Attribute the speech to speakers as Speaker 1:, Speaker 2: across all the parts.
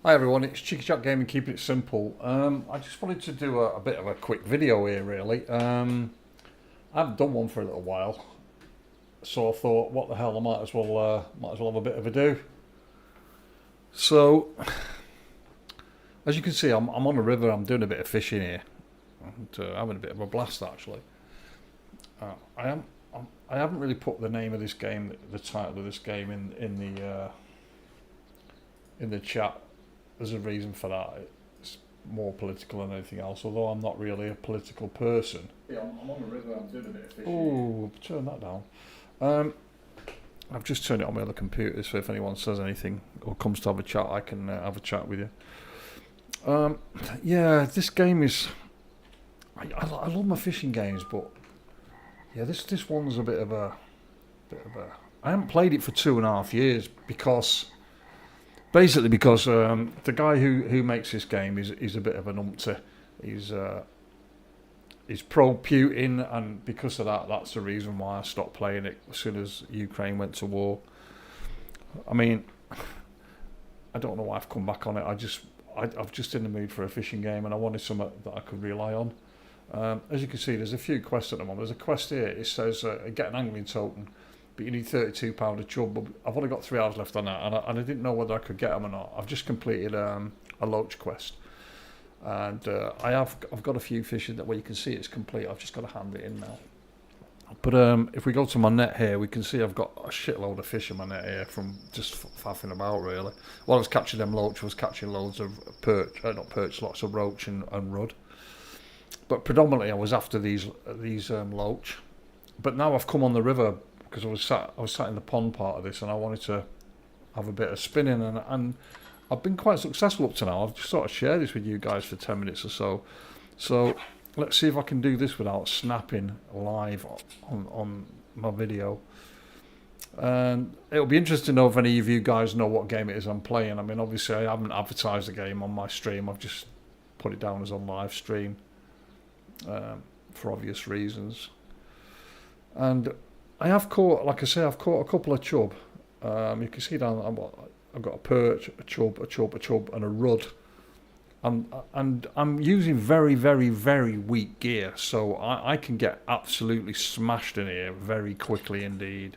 Speaker 1: Hi everyone, it's Cheeky Chat Gaming, keeping it simple. I just wanted to do a bit of a quick video here really. I haven't done one for a little while, so I thought, what the hell, I might as well have a bit of a do. So, as you can see, I'm on a river, I'm doing a bit of fishing here, and having a bit of a blast actually. Uh, I am, I haven't really put the name of this game, the title of this game in the chat. There's a reason for that. It's more political than anything else, although I'm not really a political person. Yeah, I'm on the river, I'm doing a bit of fishing. Oh, turn that down. Um, I've just turned it on my other computer, so if anyone says anything or comes to have a chat, I can have a chat with you. Um, yeah, this game is. I love my fishing games, but yeah, this one's a bit of a. I haven't played it for 2.5 years because the guy who makes this game is a bit of an umpty. He's he's pro Putin, and because of that, that's the reason why I stopped playing it as soon as Ukraine went to war. I mean, I don't know why I've come back on it. I'm just in the mood for a fishing game, and I wanted something that I could rely on. As you can see, there's a few quests at the moment. There's a quest here. It says get an angling token, but you need £32 a chub. But I've only got 3 hours left on that, and I didn't know whether I could get them or not. I've just completed a loach quest, and I've got a few fishing that where you can see it's complete. I've just got to hand it in now. But if we go to my net here, we can see I've got a shitload of fish in my net here from just faffing about really. While I was catching them loach, I was catching loads of perch, not perch, lots of roach and rudd. But predominantly I was after these loach. But now I've come on the river because I was sat in the pond part of this, and I wanted to have a bit of spinning, and I've been quite successful up to now. I've just sort of shared this with you guys for 10 minutes or so. So let's see if I can do this without snapping live on my video. And it'll be interesting to know if any of you guys know what game it is I'm playing. I mean, obviously I haven't advertised the game on my stream. I've just put it down as on live stream for obvious reasons. And I have caught, like I say, I've caught a couple of chub. You can see down, I've got a perch, a chub, and a rudd. And I'm using very, very, very weak gear, so I can get absolutely smashed in here very quickly indeed.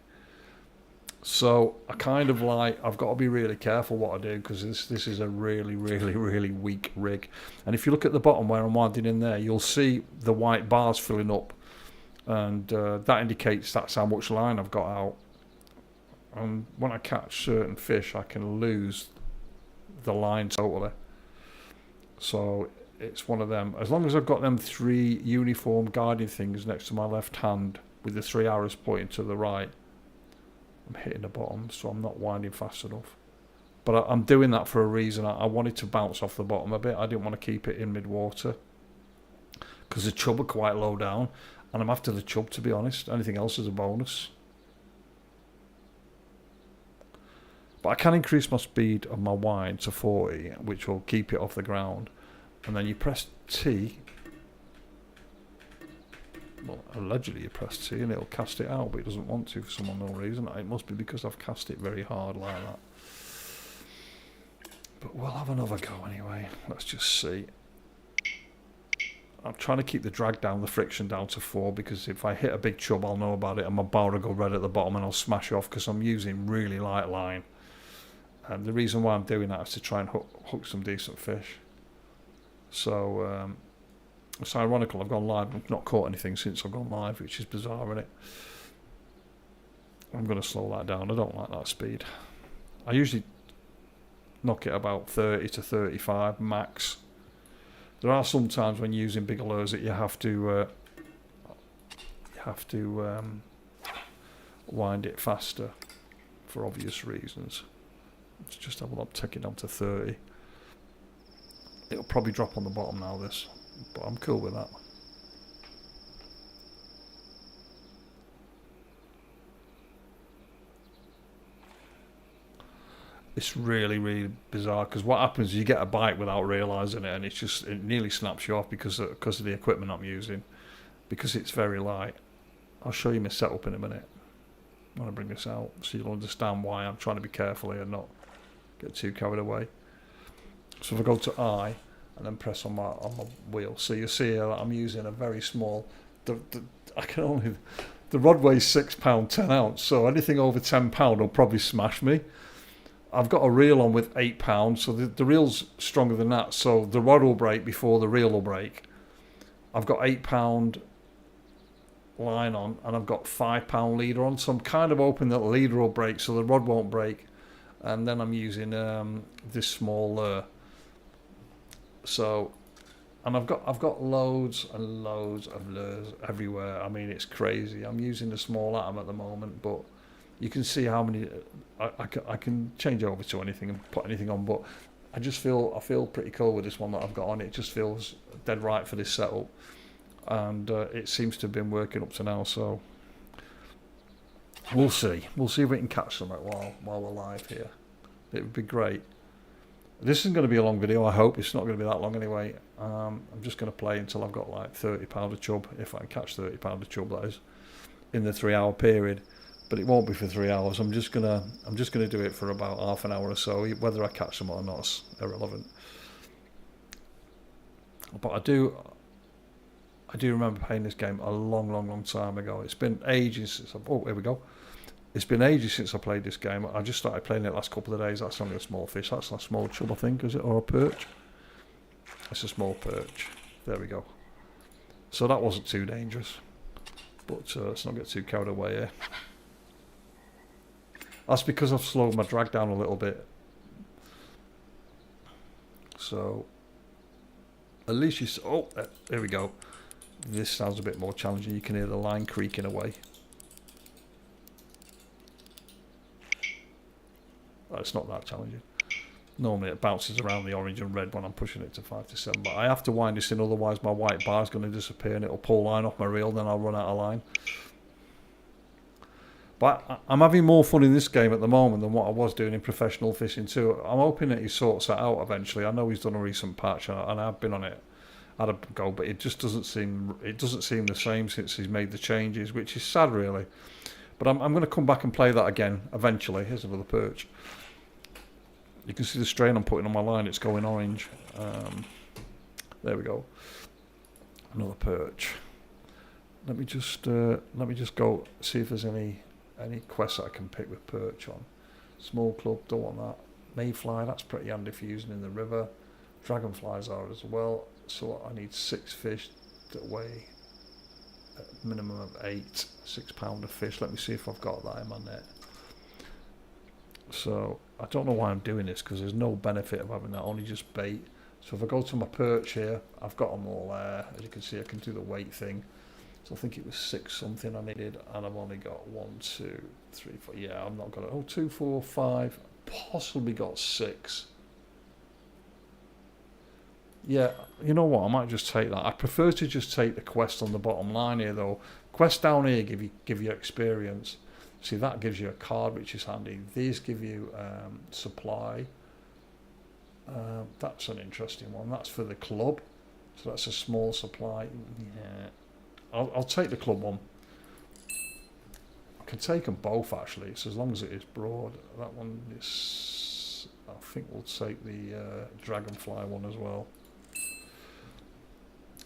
Speaker 1: So I kind of I've got to be really careful what I do, because this is a really, really, really weak rig. And if you look at the bottom where I'm winding in there, you'll see the white bars filling up, and that indicates that's how much line I've got out. And when I catch certain fish, I can lose the line totally. So it's one of them. As long as I've got them 3 uniform guiding things next to my left hand with the 3 arrows pointing to the right, I'm hitting the bottom, so I'm not winding fast enough. But I'm doing that for a reason. I wanted to bounce off the bottom a bit. I didn't want to keep it in mid-water because the chub are quite low down, and I'm after the chub, to be honest. Anything else is a bonus. But I can increase my speed of my wind to 40, which will keep it off the ground. And then you press T. Well, allegedly you press T and it'll cast it out, but it doesn't want to for some unknown reason. It must be because I've cast it very hard like that. But we'll have another go anyway. Let's just see. I'm trying to keep the drag down, the friction down to 4, because if I hit a big chub, I'll know about it, and my bar will go red at the bottom and I'll smash off, because I'm using really light line. And the reason why I'm doing that is to try and hook some decent fish. So it's ironical, I've gone live. I've not caught anything since I've gone live, which is bizarre, isn't it? I'm going to slow that down. I don't like that speed. I usually knock it about 30 to 35 max. There are some times when using bigger lures that you have to wind it faster for obvious reasons. Let's just have a look, take it down to 30. It'll probably drop on the bottom now, this, but I'm cool with that. It's really, really bizarre, because what happens is you get a bite without realising it, and it nearly snaps you off because of the equipment I'm using, because it's very light. I'll show you my setup in a minute when I bring this out, so you'll understand why I'm trying to be careful here and not get too carried away. So if I go to I and then press on my wheel, so you see that I'm using a very small. I can only. The rod weighs £6 10 ounce, so anything over £10 will probably smash me. I've got a reel on with £8, so the reel's stronger than that. So the rod will break before the reel will break. I've got £8 line on, and I've got £5 leader on. So I'm kind of hoping that the leader will break, so the rod won't break. And then I'm using this small lure. So, and I've got loads and loads of lures everywhere. I mean, it's crazy. I'm using the small atom at the moment, but you can see how many I can change over to anything and put anything on. But I feel pretty cool with this one that I've got on. It just feels dead right for this setup, and it seems to have been working up to now. So we'll see if we can catch something while we're live here. It would be great. This isn't going to be a long video. I hope it's not going to be that long anyway. I'm just going to play until I've got like £30 of chub, if I can catch £30 of chub, that is, in the 3-hour period. But it won't be for 3 hours. I'm just gonna do it for about half an hour or so. Whether I catch them or not is irrelevant. But I do remember playing this game a long time ago. It's been ages since here we go. It's been ages since I played this game. I just started playing it last couple of days. That's only a small fish. That's a small chub, I think, is it? Or a perch? It's a small perch. There we go. So that wasn't too dangerous. But let's not get too carried away here. That's because I've slowed my drag down a little bit. So, at least there we go. This sounds a bit more challenging. You can hear the line creaking away. It's not that challenging. Normally it bounces around the orange and red when I'm pushing it to 5 to 7, but I have to wind this in, otherwise my white bar is going to disappear and it'll pull line off my reel, then I'll run out of line. But I'm having more fun in this game at the moment than what I was doing in professional fishing too. I'm hoping that he sorts that out eventually. I know he's done a recent patch and I've been on it, had a go, but it just doesn't seem the same since he's made the changes, which is sad really. But I'm going to come back and play that again eventually. Here's another perch. You can see the strain I'm putting on my line, it's going orange. There we go. Another perch. Let me just go see if there's any quests that I can pick with perch on. Small club, don't want that. Mayfly, that's pretty handy for using in the river. Dragonflies are as well. So I need 6 fish that weigh a minimum of 8, £6 of fish. Let me see if I've got that in my net. So I don't know why I'm doing this, because there's no benefit of having that, only just bait. So if I go to my perch here, I've got them all there. As you can see, I can do the weight thing. So I think it was 6 something I needed, and I've only got 1, 2, 3, 4. Yeah, I've not got it. Oh, 2, 4, 5. Possibly got 6. Yeah, you know what? I might just take that. I prefer to just take the quest on the bottom line here, though. Quests down here give you experience. See, that gives you a card, which is handy. These give you supply. That's an interesting one. That's for the club. So that's a small supply. Yeah, I'll take the club one. I can take them both, actually. It's as long as it is broad. That one is... I think we'll take the dragonfly one as well.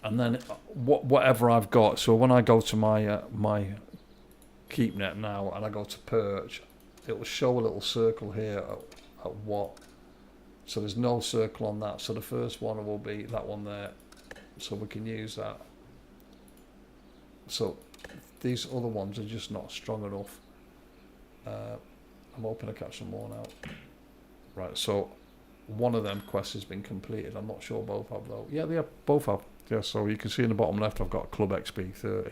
Speaker 1: And then whatever I've got. So when I go to my my keep net now and I go to perch, it will show a little circle here at what. So there's no circle on that. So the first one will be that one there. So we can use that. So these other ones are just not strong enough. I'm hoping to catch some more now. Right, so one of them quests has been completed. I'm not sure both have though. Yeah, they have, both have. Yeah, so you can see in the bottom left I've got Club XP 30.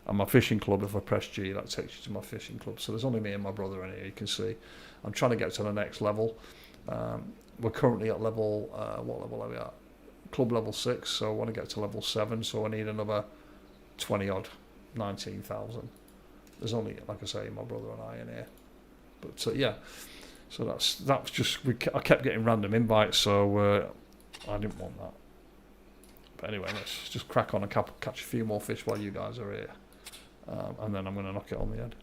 Speaker 1: And my fishing club, if I press G, that takes you to my fishing club. So there's only me and my brother in here, you can see. I'm trying to get to the next level. We're currently at level, what level are we at? Club level 6, so I want to get to level 7, so I need another 20 odd, 19,000. There's only, like I say, my brother and I in here. But yeah, so that's just, I kept getting random invites, so I didn't want that. But anyway, let's just crack on and catch a few more fish while you guys are here. And then I'm going to knock it on the head.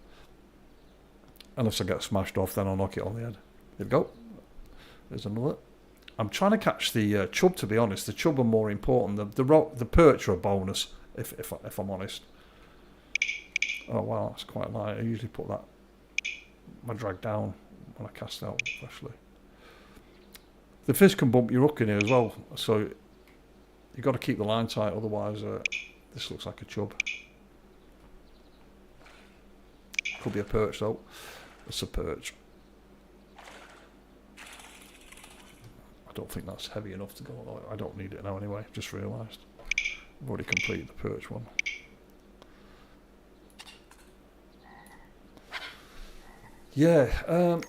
Speaker 1: Unless I get smashed off, then I'll knock it on the head. Here we go. There's another. I'm trying to catch the chub, to be honest. The chub are more important. The perch are a bonus, if I'm honest. Oh wow, that's quite light. I usually put my drag down when I cast out freshly. The fish can bump your hook in here as well, so you've got to keep the line tight, otherwise this looks like a chub. Could be a perch though. It's a perch. I don't think that's heavy enough to go. I don't need it now anyway, just realised. I've already completed the perch one. Yeah,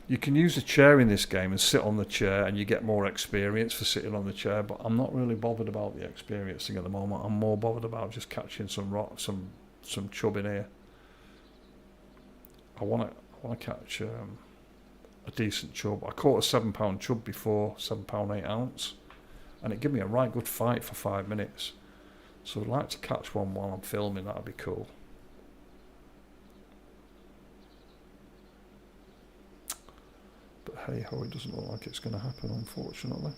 Speaker 1: you can use a chair in this game and sit on the chair, and you get more experience for sitting on the chair, but I'm not really bothered about the experience thing at the moment. I'm more bothered about just catching some chub in here. I want to catch a decent chub. I caught a £7 chub before, £7 8oz, and it gave me a right good fight for 5 minutes. So I'd like to catch one while I'm filming. That'd be cool. But hey ho, it doesn't look like it's going to happen, unfortunately.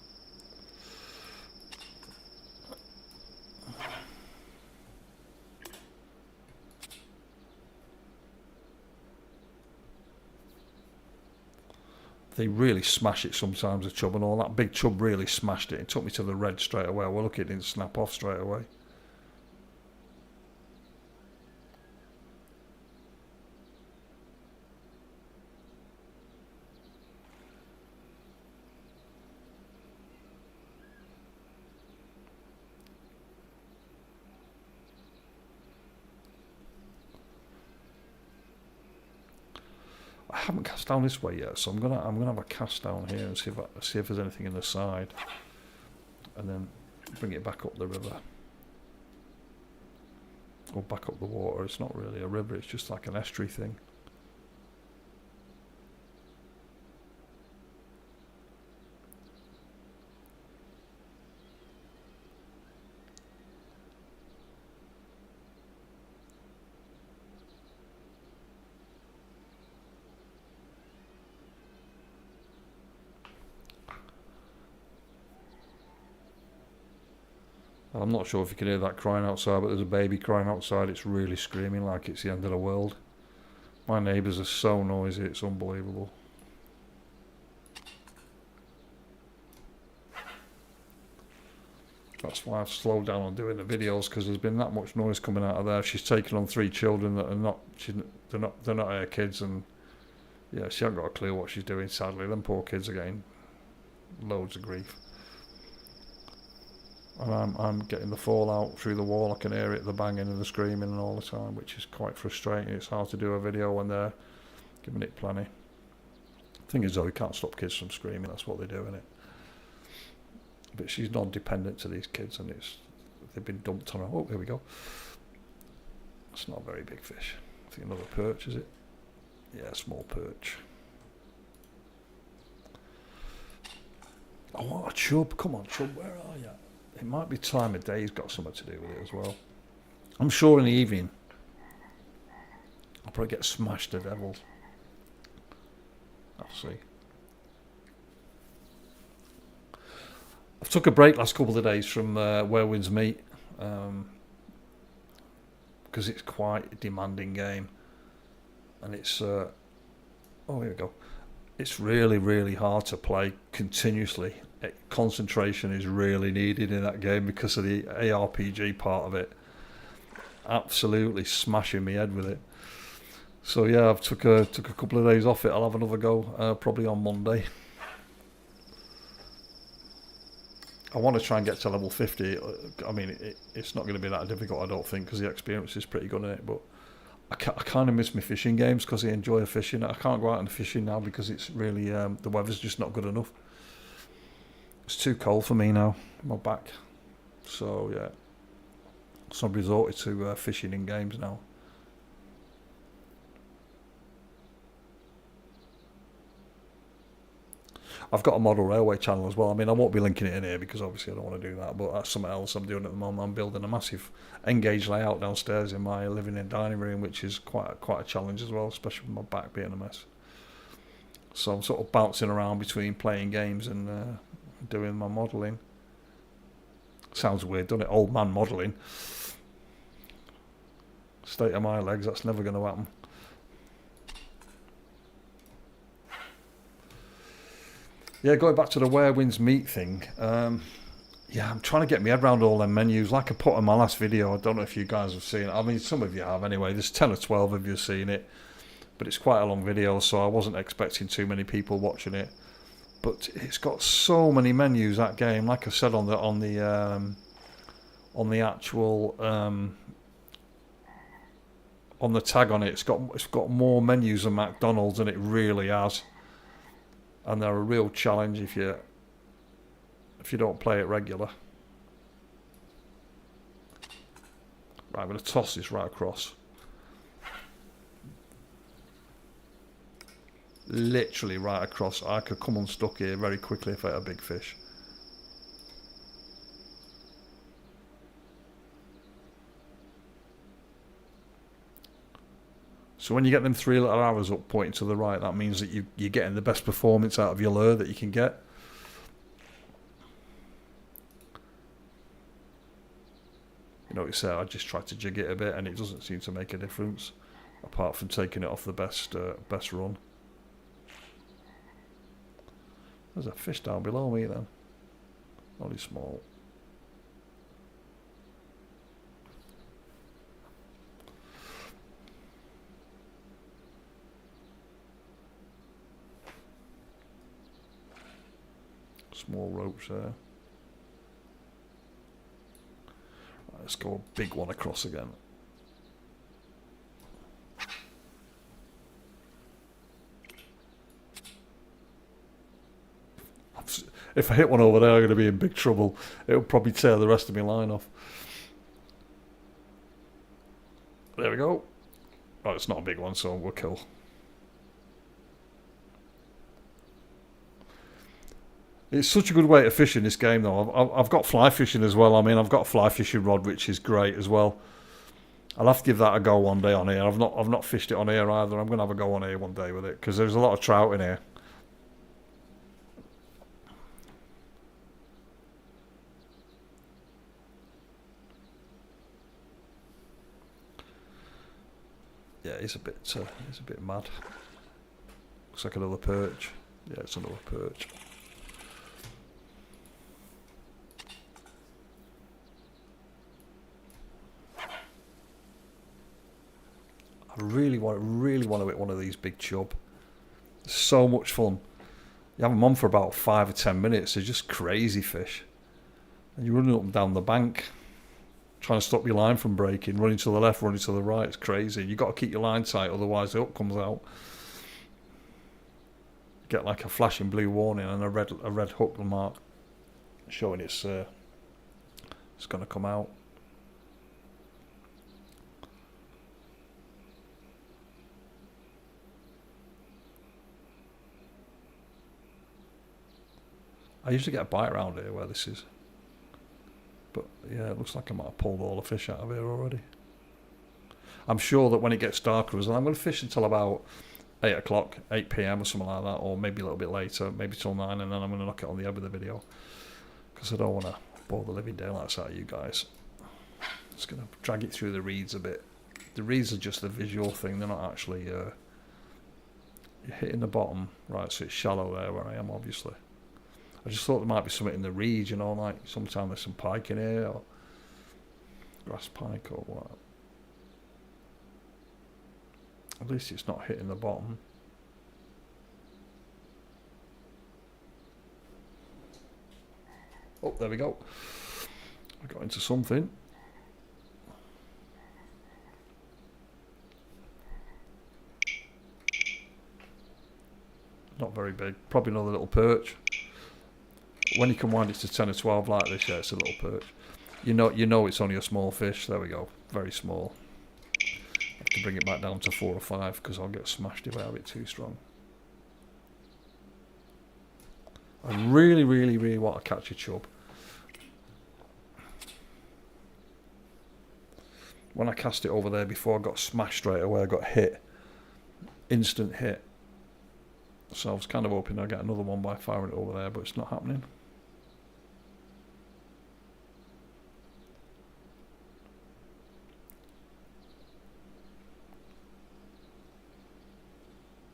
Speaker 1: They really smash it sometimes, the chub and all. That big chub really smashed it. It took me to the red straight away. Well, look, it didn't snap off straight away. I haven't cast down this way yet, so I'm gonna have a cast down here and see if there's anything in the side, and then bring it back up the river or back up the water. It's not really a river; it's just like an estuary thing. I'm not sure if you can hear that crying outside, but there's a baby crying outside. It's really screaming like it's the end of the world. My neighbours are so noisy, it's unbelievable. That's why I've slowed down on doing the videos, because there's been that much noise coming out of there. She's taken on 3 children that are they're not her kids, and yeah, she hasn't got a clue what she's doing. Sadly, them poor kids are getting loads of grief. And I'm getting the fallout through the wall. I can hear it, the banging and the screaming and all the time, which is quite frustrating. It's hard to do a video when they're giving it plenty. Thing is though, you can't stop kids from screaming. That's what they do, innit? But she's non-dependent to these kids, and they've been dumped on her. Oh, here we go. It's not a very big fish. I think another perch, is it? Yeah, small perch. I want a chub. Come on, chub, where are you? It might be time of day's got something to do with it as well. I'm sure in the evening I'll probably get smashed to devils. I'll see. I've took a break last couple of days from Where Winds Meet, because it's quite a demanding game, and it's oh, here we go. It's really, really hard to play continuously. Concentration is really needed in that game because of the ARPG part of it. Absolutely smashing me head with it. So yeah, I've took a couple of days off it. I'll have another go probably on Monday. I want to try and get to level 50. I mean, it's not going to be that difficult, I don't think, because the experience is pretty good in it. But I kind of miss my fishing games because I enjoy fishing. I can't go out and fishing now because it's really the weather's just not good enough. It's too cold for me now, my back. So yeah, so I've resorted to fishing in games now. I've got a model railway channel as well. I mean, I won't be linking it in here because obviously I don't want to do that, but that's something else I'm doing at the moment. I'm building a massive Engage layout downstairs in my living and dining room, which is quite a challenge as well, especially with my back being a mess. So I'm sort of bouncing around between playing games and doing my modelling. Sounds weird, doesn't it? Old man modelling. State of my legs, that's never going to happen. Yeah, going back to the Where Winds Meet thing. Yeah, I'm trying to get my head around all them menus. Like I put in my last video, I don't know if you guys have seen it. I mean, some of you have anyway. There's 10 or 12 of you seen it. But it's quite a long video, so I wasn't expecting too many people watching it. But it's got so many menus, that game. Like I said on the actual on the tag on it, it's got more menus than McDonald's, and it really has. And they're a real challenge if you don't play it regular. Right, I'm going to toss this right across. Literally right across. I could come unstuck here very quickly if I had a big fish. So when you get them 3 little arrows up pointing to the right, that means that you're getting the best performance out of your lure that you can get. You know what you say, I just tried to jig it a bit and it doesn't seem to make a difference, apart from taking it off the best run. There's a fish down below me then. Only small. Small ropes there. Right, let's go a big one across again. If I hit one over there, I'm going to be in big trouble. It'll probably tear the rest of my line off. There we go. Oh, it's not a big one, so we'll kill. It's such a good way to fish in this game, though. I've got fly fishing as well. I mean, I've got a fly fishing rod, which is great as well. I'll have to give that a go one day on here. I've not fished it on here either. I'm going to have a go on here one day with it because there's a lot of trout in here. Yeah, he's a bit mad. Looks like another perch. Yeah, it's another perch. I really want to hit one of these big chub. It's so much fun. You have them on for about 5 or 10 minutes. They're just crazy fish. And you're running up and down the bank, trying to stop your line from breaking, running to the left, running to the right. It's crazy. You've got to keep your line tight, otherwise the hook comes out. You get like a flashing blue warning and a red hook mark showing it's going to come out. I usually get a bite around here where this is. But yeah, it looks like I might have pulled all the fish out of here already. I'm sure that when it gets darker as well, I'm going to fish until about 8 o'clock, 8 p.m. or something like that, or maybe a little bit later, maybe till 9, and then I'm going to knock it on the head with the video. Because I don't want to bore the living daylights out of you guys. Just going to drag it through the reeds a bit. The reeds are just a visual thing, they're not actually hitting the bottom. Right, so it's shallow there where I am, obviously. I just thought there might be something in the reeds, you know, like sometimes there's some pike in here, or grass pike or what. At least it's not hitting the bottom. Oh, there we go. I got into something. Not very big. Probably another little perch. When you can wind it to 10 or 12 like this, yeah, it's a little perch. You know it's only a small fish. There we go. Very small. I have to bring it back down to 4 or 5 because I'll get smashed if I have it too strong. I really, really, really want to catch a chub. When I cast it over there before, I got smashed straight away. I got hit. Instant hit. So I was kind of hoping I'd get another one by firing it over there, but it's not happening.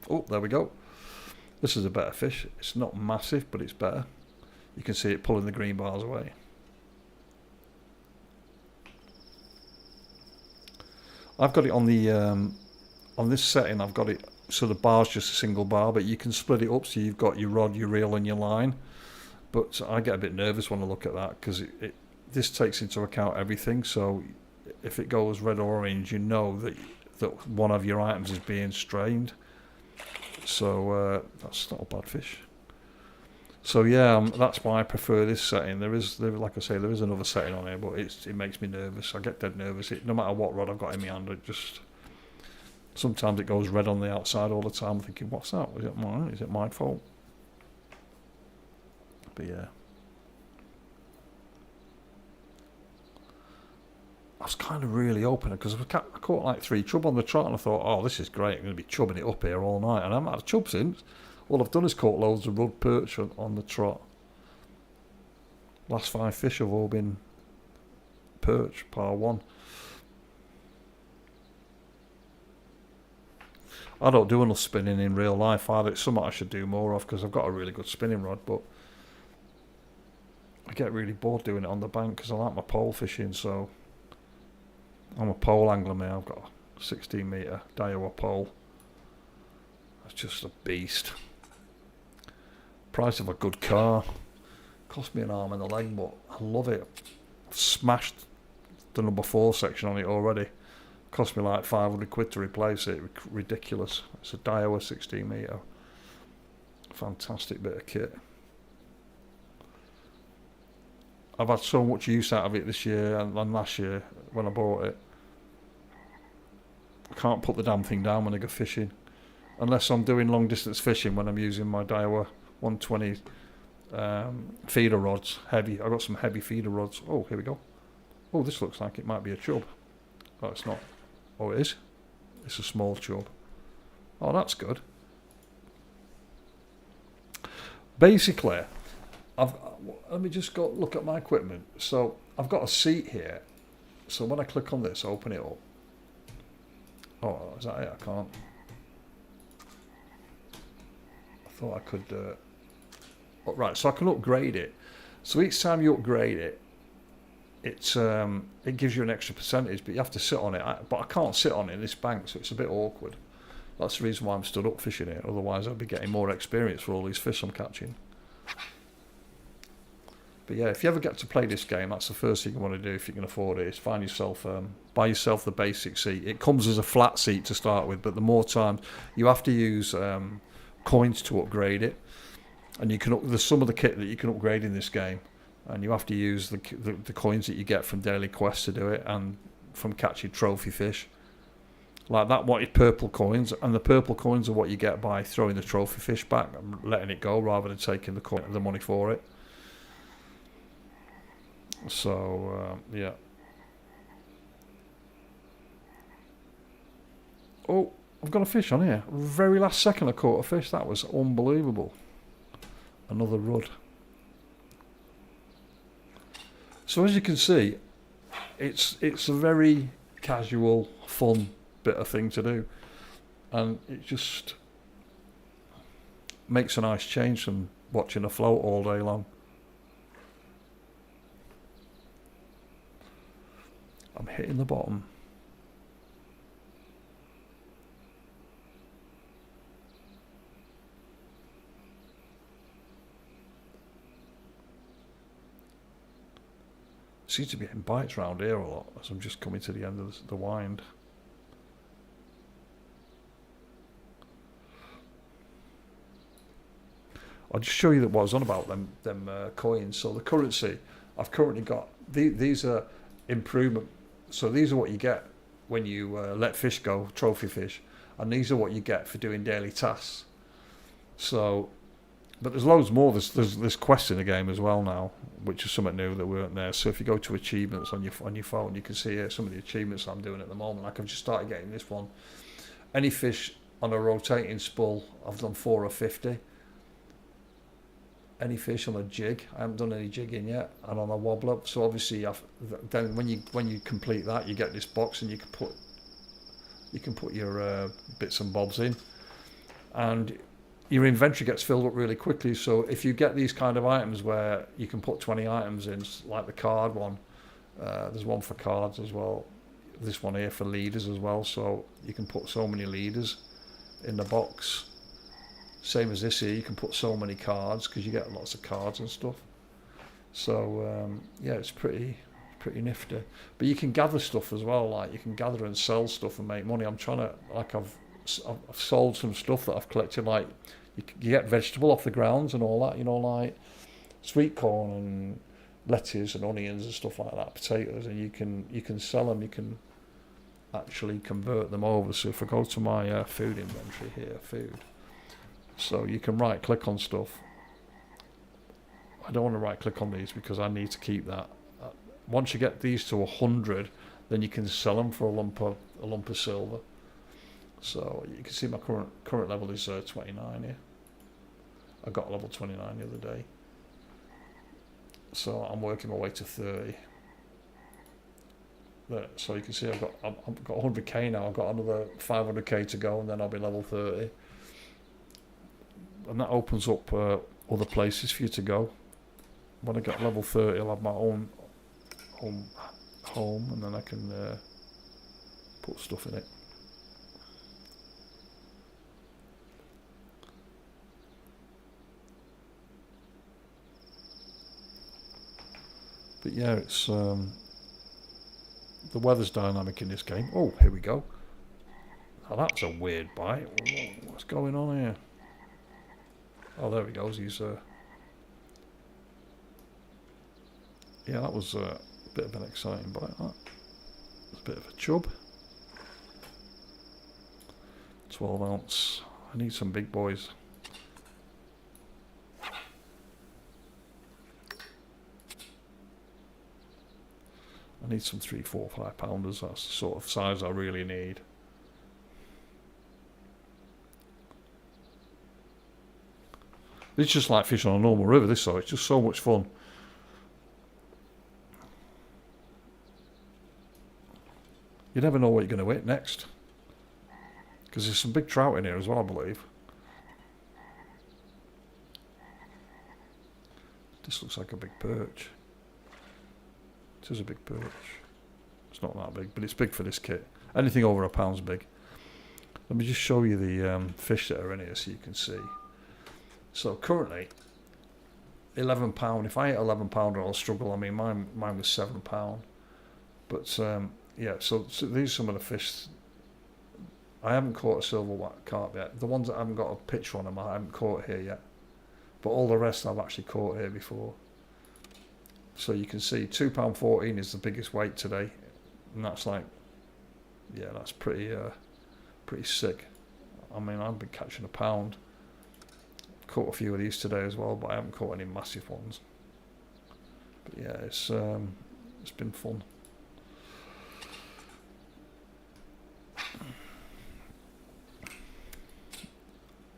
Speaker 1: Oh, there we go. This is a better fish. It's not massive, but it's better. You can see it pulling the green bars away. I've got it on the on this setting. I've got it so the bar's just a single bar, but you can split it up so you've got your rod, your reel, and your line. But I get a bit nervous when I look at that because this takes into account everything. So if it goes red or orange, you know that one of your items is being strained. So that's not a bad fish. So yeah, that's why I prefer this setting. Like I say, there is another setting on here, but it makes me nervous. I get dead nervous. No matter what rod I've got in my hand, sometimes it goes red on the outside all the time. I'm thinking, what's that? Is it mine? Is it my fault? But yeah, I was kind of really hoping because I caught like 3 chub on the trot, and I thought, oh, this is great. I'm going to be chubbing it up here all night, and I haven't had a chub since. All I've done is caught loads of rudd perch on the trot. Last 5 fish have all been perch, par 1. I don't do enough spinning in real life either. It's something I should do more of because I've got a really good spinning rod, but I get really bored doing it on the bank because I like my pole fishing. So I'm a pole angler now. I've got a 16 metre Daiwa pole. It's just a beast. Price of a good car. Cost me an arm and a leg, but I love it. I've smashed the number 4 section on it already. Cost me like 500 quid to replace it. Ridiculous. It's a Daiwa 16 metre. Fantastic bit of kit. I've had so much use out of it this year and last year when I bought it. I can't put the damn thing down when I go fishing. Unless I'm doing long distance fishing when I'm using my Daiwa 120 feeder rods. Heavy. I've got some heavy feeder rods. Oh, here we go. Oh, this looks like it might be a chub. Oh, it's not. Oh, it is. It's a small chub. Oh, that's good. Basically, let me just go look at my equipment. So I've got a seat here. So when I click on this, open it up. Oh, is that it? I can't. I thought I could. Oh, right, so I can upgrade it. So each time you upgrade it, it gives you an extra percentage, but you have to sit on it. But I can't sit on it in this bank, so it's a bit awkward. That's the reason why I'm stood up fishing it. Otherwise, I'd be getting more experience for all these fish I'm catching. But yeah, if you ever get to play this game, that's the first thing you want to do if you can afford it, is find yourself, buy yourself the basic seat. It comes as a flat seat to start with, but the more times you have to use coins to upgrade it, and there's some of the kit that you can upgrade in this game, and you have to use the coins that you get from daily quests to do it, and from catching trophy fish. Like that wanted purple coins, and the purple coins are what you get by throwing the trophy fish back and letting it go rather than taking the money for it. So, yeah. Oh, I've got a fish on here. Very last second I caught a fish. That was unbelievable. Another rudd. So as you can see, it's a very casual, fun bit of thing to do. And it just makes a nice change from watching a float all day long. I'm hitting the bottom. Seems to be getting bites around here a lot as I'm just coming to the end of the wind. I'll just show you what I was on about them coins. So the currency, I've currently got, these are improvement. So these are what you get when you let fish go, trophy fish, and these are what you get for doing daily tasks. So, but there's loads more. There's quests in the game as well now, which is something new that weren't there. So if you go to achievements on your phone, you can see some of the achievements I'm doing at the moment. Like I've just started getting this one. Any fish On a rotating spool, I've done 4 or 50. Any fish on a jig, I haven't done any jigging yet, and on a wobbler. So obviously, then when you complete that, you get this box, and you can put your bits and bobs in, and your inventory gets filled up really quickly. So if you get these kind of items where you can put 20 items in, like the card one, there's one for cards as well. This one here for leaders as well. So you can put so many leaders in the box. Same as this here, you can put so many cards because you get lots of cards and stuff. So yeah, it's pretty nifty. But you can gather stuff as well. Like you can gather and sell stuff and make money. I'm trying to I've sold some stuff that I've collected. Like you get vegetable off the grounds and all that. You know, like sweet corn and lettuce and onions and stuff like that, potatoes, and you can sell them. You can actually convert them over. So if I go to my food inventory here, food. So you can right click on stuff. I don't want to right click on these because I need to keep that. Once you get these to 100, then you can sell them for a lump of silver. So you can see my current level is 29 here. I got level 29 the other day. So I'm working my way to 30. There, so you can see I've got 100k now. I've got another 500k to go, and then I'll be level 30. And that opens up other places for you to go. When I get level 30, I'll have my own home, and then I can put stuff in it. But yeah, it's the weather's dynamic in this game. Oh, here we go. Now that's a weird bite. What's going on here? Oh, there he goes. He's yeah, that was a bit of an exciting bite. That was a bit of a chub. 12 ounce. I need some big boys. I need some 3, 4, 5 pounders. That's the sort of size I really need. It's just like fishing on a normal river, this, so it's just so much fun. You never know what you're going to hit next. Because there's some big trout in here as well, I believe. This looks like a big perch. It is a big perch. It's not that big, but it's big for this kit. Anything over a pound's big. Let me just show you the fish that are in here so you can see. So currently, £11. If I hit £11, I'll struggle. I mean, mine was £7. But yeah, so these are some of the fish. I haven't caught a silver carp yet. The ones that I haven't got a picture on them, I haven't caught here yet. But all the rest I've actually caught here before. So you can see £2.14 is the biggest weight today, and that's like, yeah, that's pretty sick. I mean, I've been catching a pound. Caught a few of these today as well, but I haven't caught any massive ones. But yeah, it's been fun.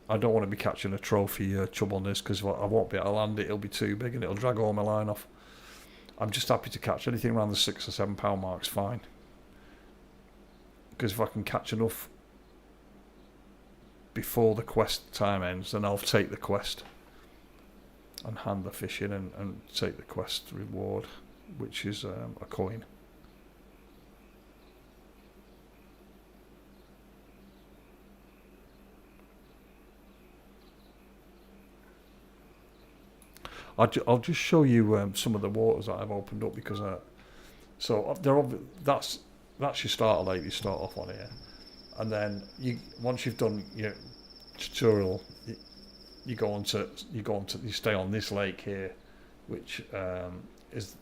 Speaker 1: I don't want to be catching a trophy chub on this because I won't be able to land it. It'll be too big and it'll drag all my line off. I'm just happy to catch anything around the £6 or £7 mark's fine. Because if I can catch enough before the quest time ends, then I'll take the quest and hand the fish in and take the quest reward, which is a coin. I'll just show you some of the waters that I've opened up because that's your starter lake. You start off on here, and then once you've done your tutorial, you stay on this lake here, which is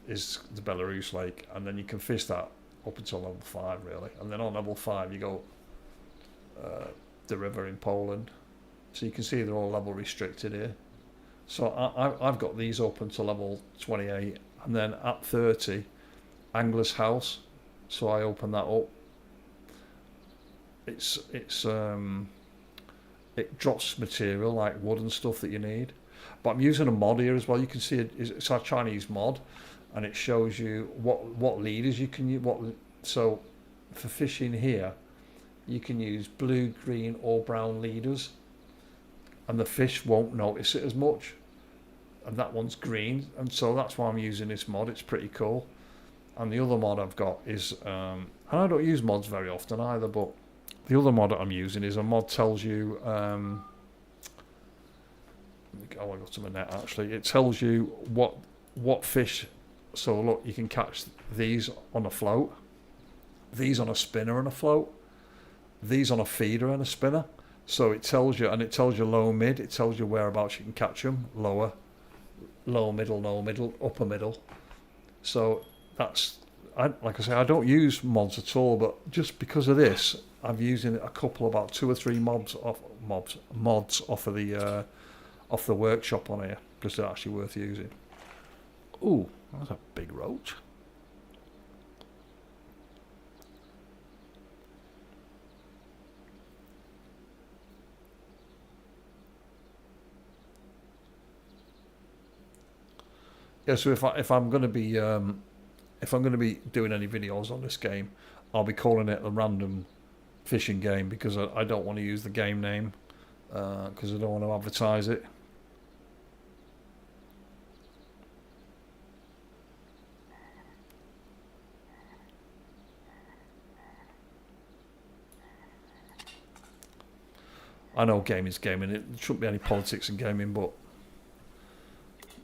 Speaker 1: the Belarus lake, and then you can fish that up until level 5 really, and then on level 5 you go the river in Poland, so you can see they're all level restricted here. So I've got these open to level 28, and then at 30, Angler's House. So I open that up. It's it drops material like wood and stuff that you need. But I'm using a mod here as well. You can see it's our Chinese mod, and it shows you what leaders you can use. So for fishing here, you can use blue, green, or brown leaders, and the fish won't notice it as much. And that one's green, and so that's why I'm using this mod. It's pretty cool. And the other mod I've got is, and I don't use mods very often either, but the other mod that I'm using is a mod tells you, I got to my net actually. It tells you what fish. So look, you can catch these on a float, these on a spinner and a float, these on a feeder and a spinner. So it tells you, and it tells you low, mid. It tells you whereabouts you can catch them: lower, low, middle, upper middle. So that's, like I say, I don't use mods at all, but just because of this, I'm using a couple, about 2 or 3 mods off of the workshop on here, because they're actually worth using. Ooh, that's a big roach. Yeah, so if I'm going to be doing any videos on this game, I'll be calling it a random fishing game, because I don't want to use the game name, because I don't want to advertise it. I know gaming's gaming, it shouldn't be any politics in gaming, but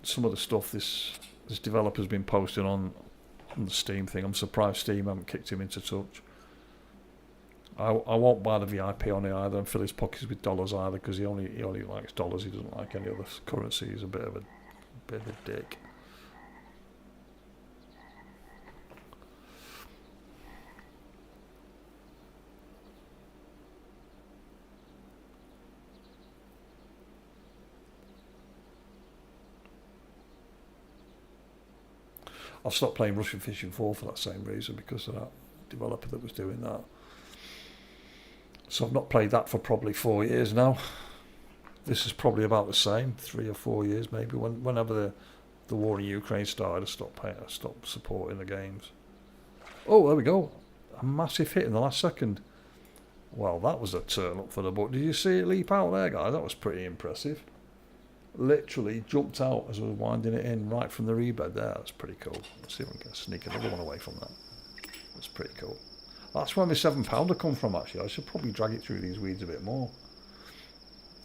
Speaker 1: some of the stuff this developer's been posting on the Steam thing, I'm surprised Steam haven't kicked him into touch. I won't buy the VIP on it either and fill his pockets with dollars either, because he only likes dollars. He doesn't like any other currency. He's a bit of a dick. I've stopped playing Russian Fishing 4 for that same reason, because of that developer that was doing that. So I've not played that for probably 4 years now. This is probably about the same, 3 or 4 years maybe. Whenever the war in Ukraine started, I stopped supporting the games. Oh, there we go. A massive hit in the last second. Well, that was a turn up for the book. Did you see it leap out there, guys? That was pretty impressive. Literally jumped out as I was winding it in right from the rebed there. That's pretty cool. Let's see if we can sneak another one away from that. That's pretty cool. That's where my 7-pounder come from, actually. I should probably drag it through these weeds a bit more.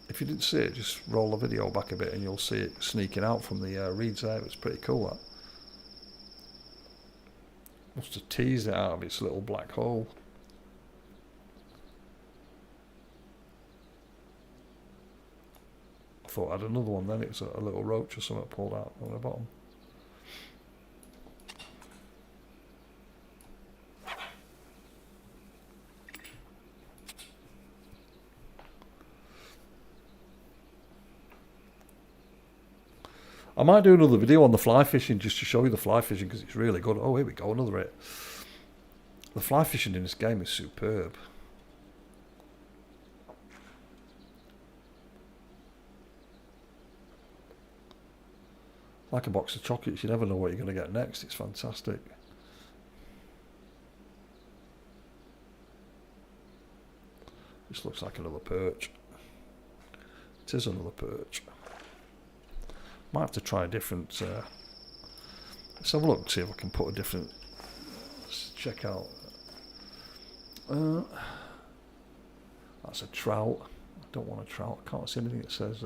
Speaker 1: If you didn't see it, just roll the video back a bit and you'll see it sneaking out from the reeds there. It's pretty cool, that. Must have teased it out of its little black hole. I thought I had another one then. It was a little roach or something pulled out on the bottom. I might do another video on the fly fishing, just to show you the fly fishing, because it's really good. Oh, here we go, another hit. The fly fishing in this game is superb. Like a box of chocolates, you never know what you're going to get next. It's fantastic. This looks like another perch. It is another perch. Might have to try a different. Let's have a look and see if I can put a different. Let's check out. That's a trout. I don't want a trout. I can't see anything that says.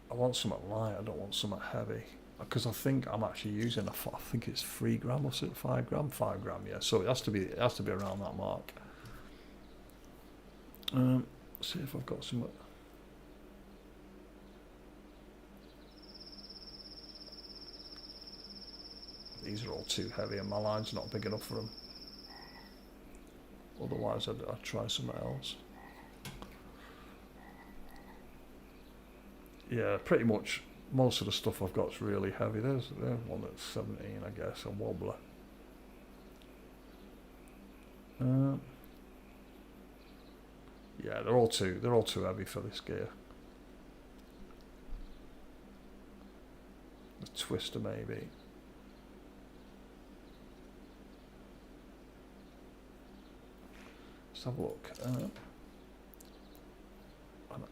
Speaker 1: I want something light. I don't want something heavy, because I think I'm actually using I think it's 3 gram or 5 gram, 5 gram. Yeah, so it has to be around that mark. See if I've got some. These are all too heavy, and my line's not big enough for them. Otherwise, I'd try something else. Yeah, pretty much most of the stuff I've got's really heavy. There's one that's 17, I guess, a wobbler. Yeah, they're all too heavy for this gear. A twister maybe. Let's have a look. An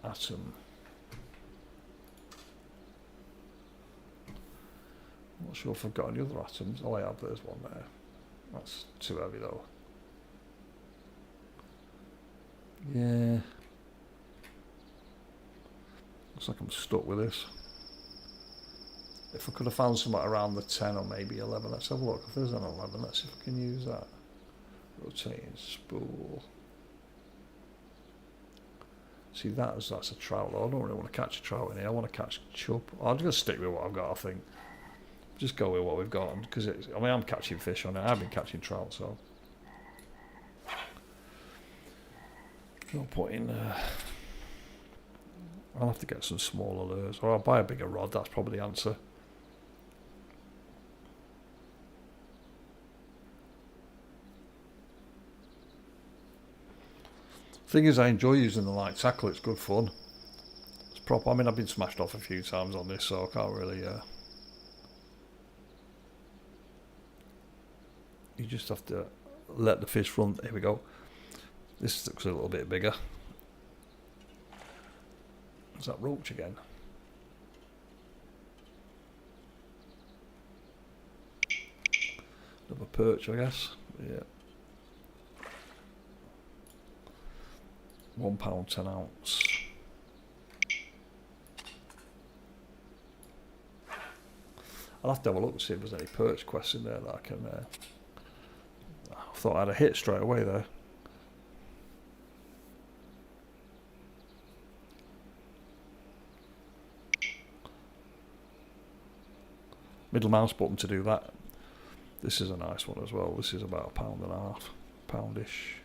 Speaker 1: atom. I'm not sure if I've got any other atoms. Oh, I have. There's one there. That's too heavy though. Yeah. Looks like I'm stuck with this. If I could have found something around the 10 or maybe 11, let's have a look. If there's an 11, let's see if we can use that. Rotating spool. See, that's a trout though. I don't really want to catch a trout in here. I want to catch chub. I'm just going to stick with what I've got, I think. Just go with what we've got. Because I mean, I'm catching fish on it. I've been catching trout, so. No point in. I'll have to get some smaller lures. Or I'll buy a bigger rod. That's probably the answer. Thing is, I enjoy using the light tackle. It's good fun. It's proper. I mean, I've been smashed off a few times on this, so I can't really. You just have to let the fish run. Here we go. This looks a little bit bigger. Is that roach again? Another perch, I guess. Yeah. £1 10 ounce. I'll have to have a look and see if there's any perch quests in there that I can. I thought I had a hit straight away there. Middle mouse button to do that. This is a nice one as well. This is about £1.5, poundish.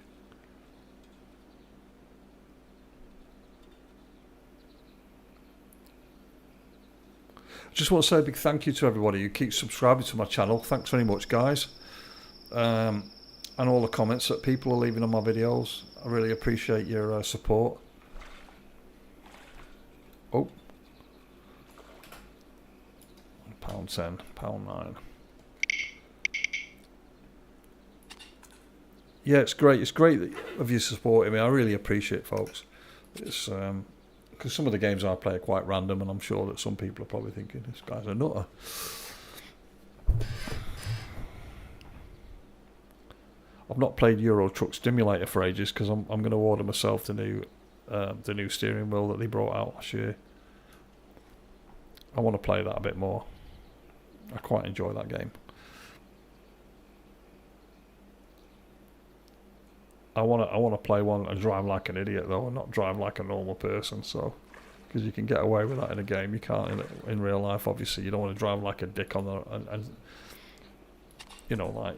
Speaker 1: Just want to say a big thank you to everybody who keeps subscribing to my channel. Thanks very much, guys. And all the comments that people are leaving on my videos. I really appreciate your support. Oh. £1.10, £1.9. Yeah, it's great. It's great of you supporting me. I really appreciate it, folks. It's because some of the games I play are quite random, and I'm sure that some people are probably thinking this guy's a nutter. I've not played Euro Truck Simulator for ages because I'm going to order myself the new steering wheel that they brought out last year. I want to play that a bit more. I quite enjoy that game. I want to play one and drive like an idiot though, and not drive like a normal person. So, because you can get away with that in a game, you can't in real life. Obviously, you don't want to drive like a dick on the and you know, like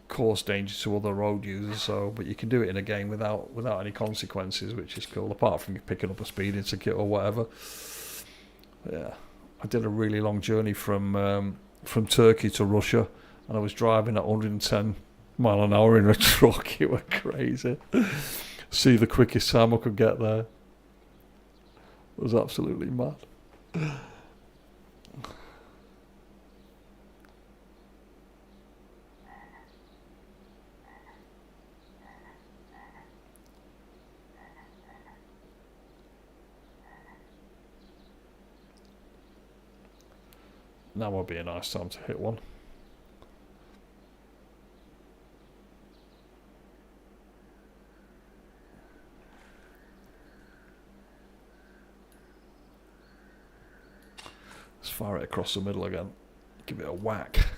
Speaker 1: cause danger to other road users. So, but you can do it in a game without any consequences, which is cool. Apart from picking up a speeding ticket or whatever. Yeah, I did a really long journey from Turkey to Russia, and I was driving at 110 mile an hour in a truck. It was crazy. See the quickest time I could get there. It was absolutely mad. Now would be a nice time to hit one. Let's fire it across the middle again. Give it a whack.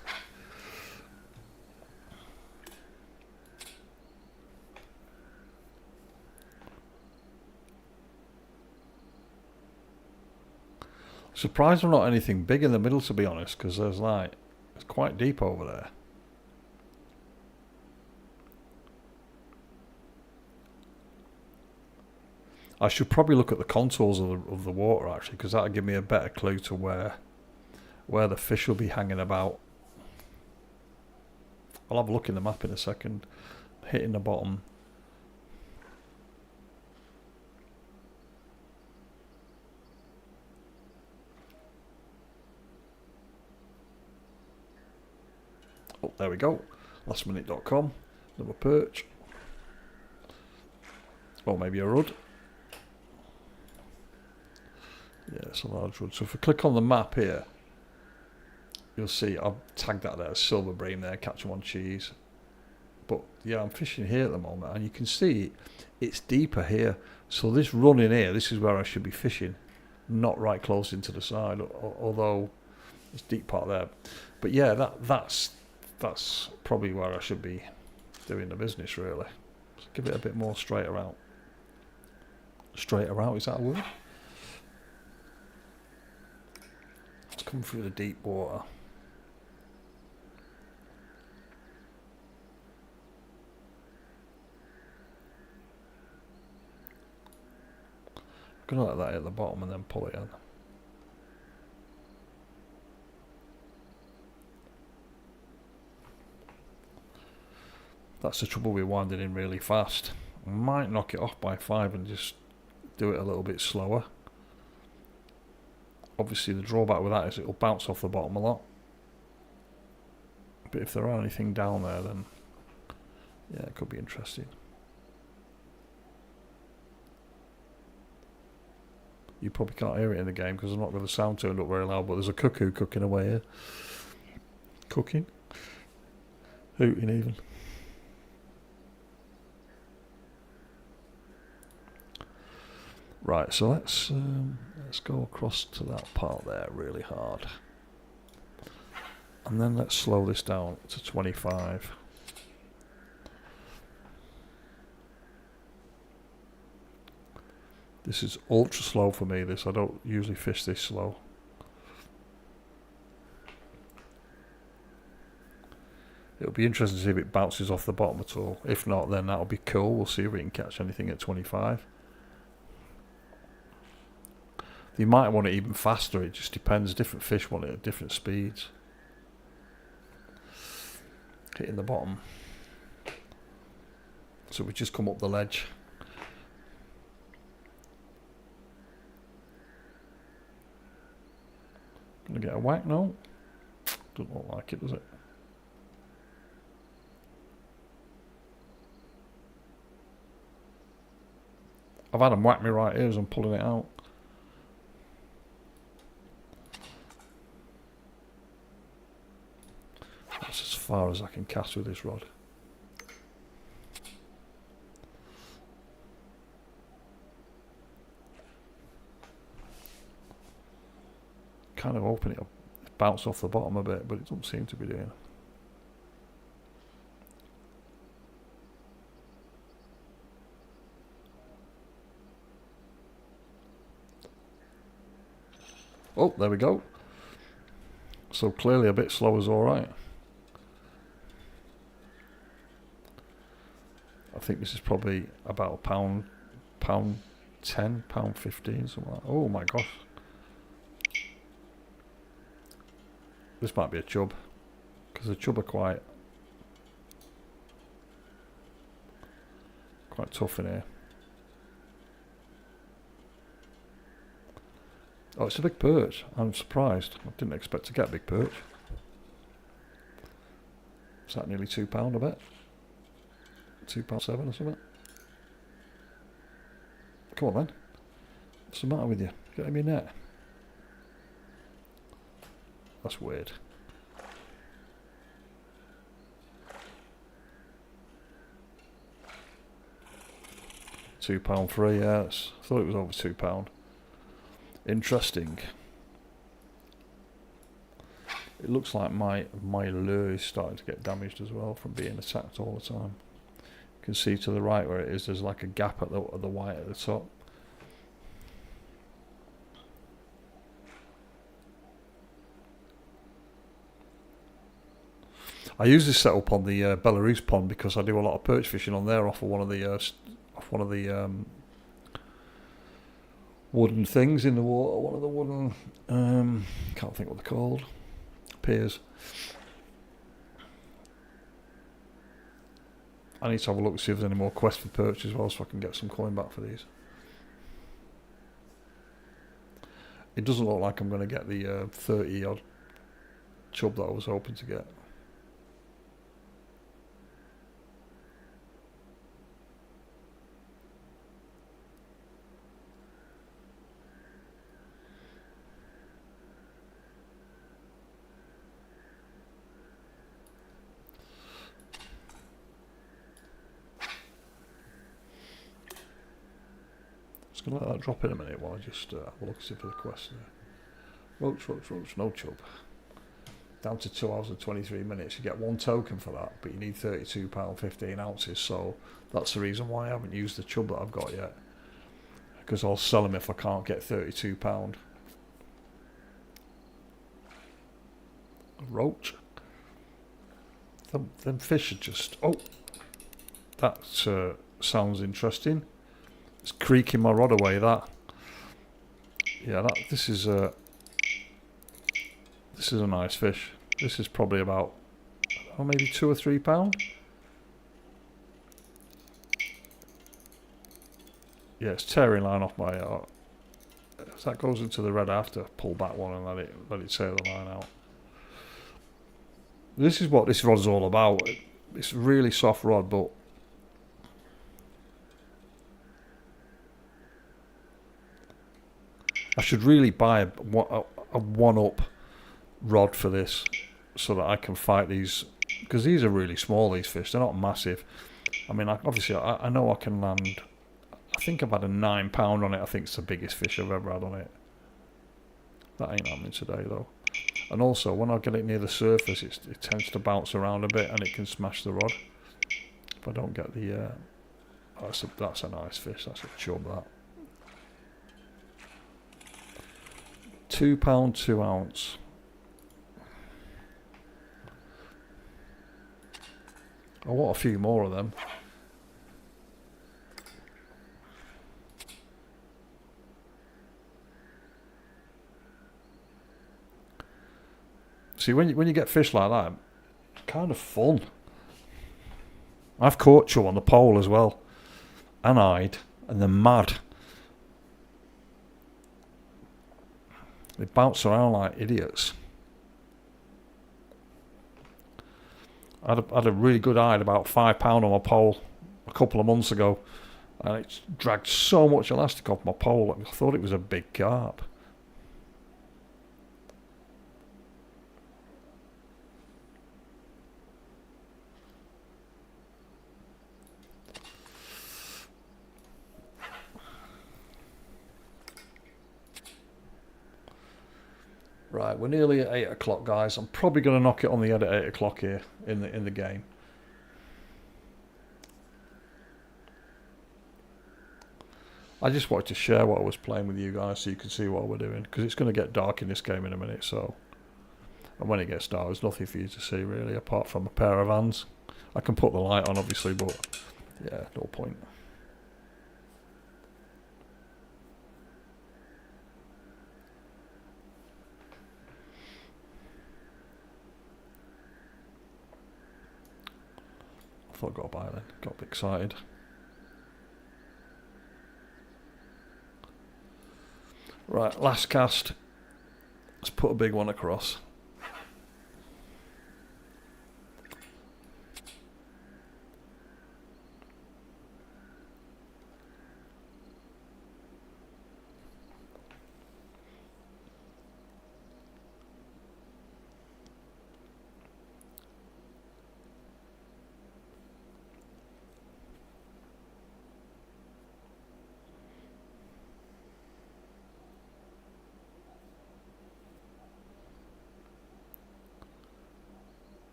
Speaker 1: Surprised there's not anything big in the middle, to be honest, because it's quite deep over there. I should probably look at the contours of the water actually, because that'll give me a better clue to where the fish will be hanging about. I'll have a look in the map in a second. Hitting the bottom. Oh, there we go. Lastminute.com. Another perch. Or maybe a rudd. Yeah, it's a large rudd. So if I click on the map here, you'll see I've tagged that there, silver bream there, catch them on cheese. But yeah, I'm fishing here at the moment, and you can see it's deeper here. So this run in here, this is where I should be fishing, not right close into the side, although it's deep part there. But yeah, that's probably where I should be doing the business really. Just give it a bit more straighter out. Straighter out, is that a word? Let's come through the deep water. I'm going to let that hit the bottom and then pull it in. That's the trouble with winding in really fast. I might knock it off by 5 and just do it a little bit slower. Obviously the drawback with that is it'll bounce off the bottom a lot. But if there are anything down there, then yeah, it could be interesting. You probably can't hear it in the game because I'm not got the sound turned up very loud, but there's a cuckoo cooking away here. Cooking? Hooting even. Right, so let's go across to that part there really hard. And then let's slow this down to 25. This is ultra slow for me, this. I don't usually fish this slow. It'll be interesting to see if it bounces off the bottom at all. If not, then that'll be cool. We'll see if we can catch anything at 25. You might want it even faster, it just depends. Different fish want it at different speeds. Hitting the bottom. So we just come up the ledge. Gonna get a whack? No. Doesn't look like it, does it? I've had them whack me right here as I'm pulling it out. That's as far as I can cast with this rod. Kind of hoping it'll bounce off the bottom a bit, but it doesn't seem to be doing. Oh, there we go. So clearly a bit slow is alright. I think this is probably about a pound 10, pound 15, something like that. Oh my gosh. This might be a chub, because the chub are quite tough in here. Oh, it's a big perch. I'm surprised. I didn't expect to get a big perch. Is that nearly £2, I bet? £2.7 or something? Come on then. What's the matter with you? Get him in net. That's weird. £2.3, yeah. I thought it was over £2. Interesting. It looks like my lure is starting to get damaged as well from being attacked all the time. You can see to the right where it is, there's like a gap at the white at the top. I use this setup on the Belarus pond because I do a lot of perch fishing on there off of one of the wooden things in the water. One of the wooden, can't think what they're called, piers. I need to have a look to see if there's any more quests for purchase as well, so I can get some coin back for these. It doesn't look like I'm going to get the 30 odd chub that I was hoping to get. Just going to let that drop in a minute while I just have a look see for the quest. Roach, no chub. Down to 2 hours and 23 minutes. You get 1 token for that, but you need £32, 15 ounces. So that's the reason why I haven't used the chub that I've got yet. Because I'll sell them if I can't get £32. Roach. Them fish are just... Oh! That sounds interesting. It's creaking my rod away, that. Yeah, this is a nice fish. This is probably about, maybe £2 or £3. Yeah, it's tearing line off my. As that goes into the red, I have to pull back one and let it tear the line out. This is what this rod's all about. It's a really soft rod, but I should really buy a 1-up rod for this so that I can fight these, because these are really small, these fish. They're not massive. I mean, obviously I know I can land. I think I've had a £9 on it. I think it's the biggest fish I've ever had on it. That ain't happening today though. And also when I get it near the surface, it tends to bounce around a bit and it can smash the rod if I don't get the that's a nice fish. That's a chub, that. £2 2 ounce. I want a few more of them. See, when you get fish like that, it's kind of fun. I've caught chub on the pole as well, and eyed, and they're mad. They bounce around like idiots. I had a really good hide, about £5 on my pole a couple of months ago, and it dragged so much elastic off my pole. I thought it was a big carp. Right, we're nearly at 8 o'clock, guys. I'm probably going to knock it on the head at 8 o'clock here in the game. I just wanted to share what I was playing with you guys so you can see what we're doing, because it's going to get dark in this game in a minute. So, and when it gets dark, there's nothing for you to see really, apart from a pair of hands. I can put the light on, obviously, but yeah, no point. I thought I got by then. Got a bit excited. Right, last cast. Let's put a big one across.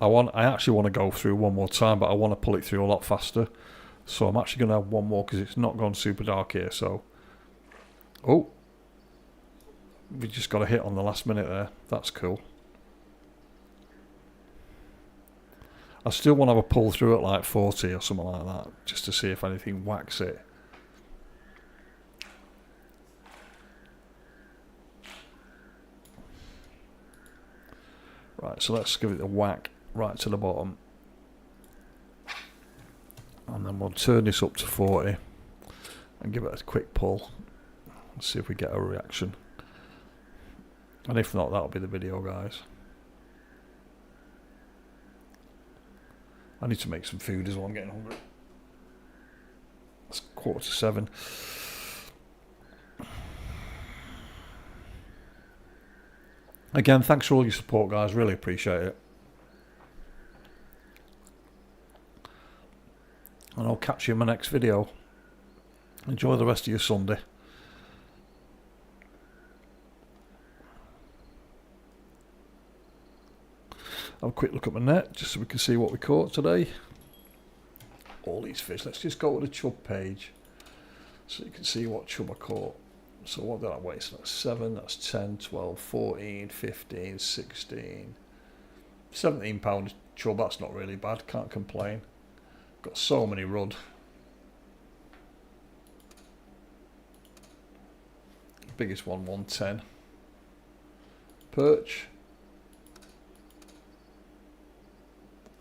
Speaker 1: I actually want to go through one more time, but I want to pull it through a lot faster. So I'm actually going to have one more because it's not gone super dark here. So, oh, we just got a hit on the last minute there. That's cool. I still want to have a pull through at like 40 or something like that, just to see if anything whacks it. Right, so let's give it a whack right to the bottom. And then we'll turn this up to 40 and give it a quick pull. Let's see if we get a reaction. And if not, that'll be the video, guys. I need to make some food as well, I'm getting hungry. It's 6:45. Again, thanks for all your support, guys. Really appreciate it. And I'll catch you in my next video. Enjoy the rest of your Sunday. Have a quick look at my net just so we can see what we caught today. All these fish. Let's just go to the chub page so you can see what chub I caught. So what did I weigh? So that's 7, that's 10, 12, 14, 15, 16, 17 pound chub. That's not really bad. Can't complain. Got so many rudd. Biggest one, 110. Perch.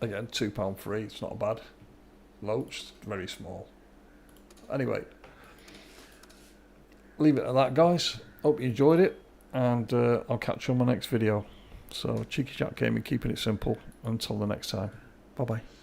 Speaker 1: Again, £2 it's not bad. Loach, very small. Anyway, leave it at that, guys. Hope you enjoyed it, and I'll catch you on my next video. So, Cheeky Jack Gaming, keeping it simple. Until the next time. Bye bye.